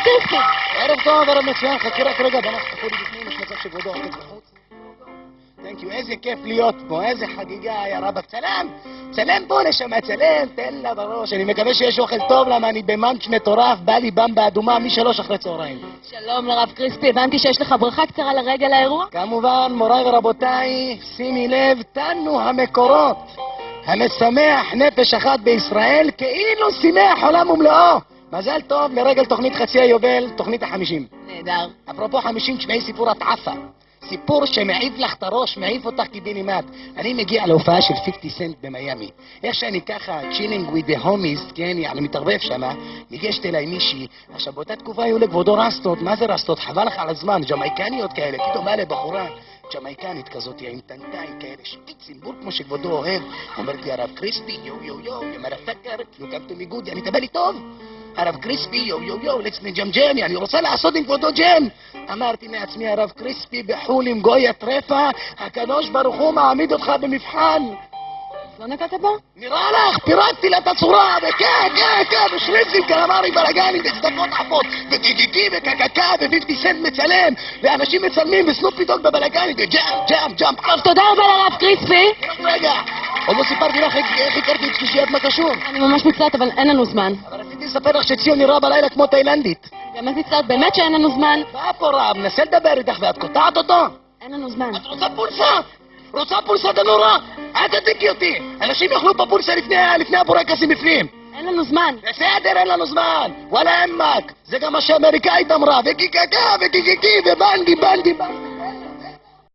קריספי. ערב טוב, ערב מצוין, חכי רק רגע, בוא נחתכו לי בפנים, יש מצב שכבודו עומד בחוץ. תנק יו, איזה כיף להיות פה, איזה חגיגה, יא רבאק, צלם! צלם פה נשמה, צלם, תן לה בראש, אני מקווה שיש אוכל טוב, למה אני במאנץ' מטורף, בא לי במבה אדומה מ-3 אחרי צהריים. שלום לרב קריספי, הבנתי שיש לך ברכה קצרה לרגל האירוע? כמובן, מוריי ורבותיי, שימי לב, תנו המקורות. המשמח נפש אחת בישראל, כאילו שימח עולם ומלואו. מזל טוב לרגל תוכנית חצי היובל, תוכנית ה-50. נהדר. אפרופו 50, תשמעי סיפור התעפה. סיפור שמעיף לך את הראש, מעיף אותך קיבינימט. אני מגיע להופעה של 50 סנט במיאמי. איך שאני ככה, chilling with the homies, כן, אני מתערבב שמה, ניגשת אליי מישהי, עכשיו באותה תקופה היו לכבודו רסטות, מה זה רסטות? חבל לך על הזמן, ג'מייקניות כאלה, פתאום בא לבחורה, ג'מייקנית כזאת, עם טנטיים כאלה, שפיצים, בור כמו שכבודו אוהב. אומרת לי, הרב קריספי, יו יו יו, יא מרפקר, יוקמתו מיגוד, אני תבא לי טוב. הרב קריספי, יו יו יו, let's נג'ם, אני רוצה לעשות עם כבודו ג'ם. אמרתי לעצמי, הרב קריספי בחול עם גויה טרפה, הקדוש ברוך הוא מעמיד אותך במבחן. לא נקעת בו? נראה לך, פירקתי לה את הצורה, וכן, ושריצים, קלמרי, בלגנים, וצדקות עפות, וטיטיטי, וקקקה, ו50 סנט מצלם, ואנשים מצלמים, וסנופי דוג בבלגנים, וג'אם. טוב, תודה רבה לרב קריספי. רגע, עוד לא סיפרתי לך איך הכרתי את שלישיית מה קשור. אני ממש מצטערת, אבל אין לנו זמן. אבל רציתי לספר לך שציון נראה בלילה כמו תאילנדית. באמת מצטערת, באמת שאין לנו זמן. בא פה רב, מנסה לדבר איתך ואת קוטעת אותו? אין לנו זמן. את רוצה פולסה דנורה? אל תדיקי אותי. אנשים יאכלו בפולסה לפני הבורקסים בפנים. אין לנו זמן. בסדר, אין לנו זמן. וואלה אמק. זה גם מה שאמריקאית אמרה. וקיקקה, וקיקקי, ובנדי.